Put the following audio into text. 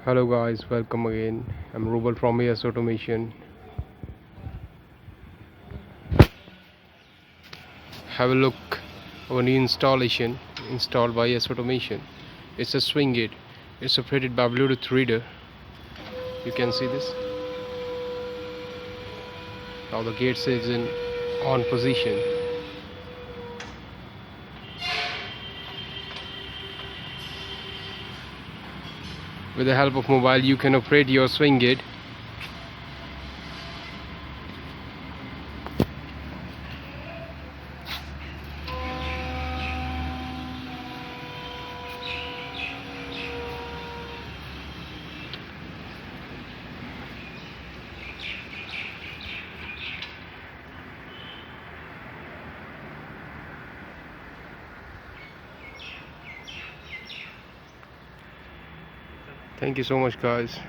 Hello guys, welcome again. I'm Rubal from AS Automation. Have a look our new installation installed by AS Automation. It's a swing gate. It's operated by Bluetooth reader. You can see this. Now the gate is in on position. With the help of mobile, you can operate your swing gate. Thank you so much, guys.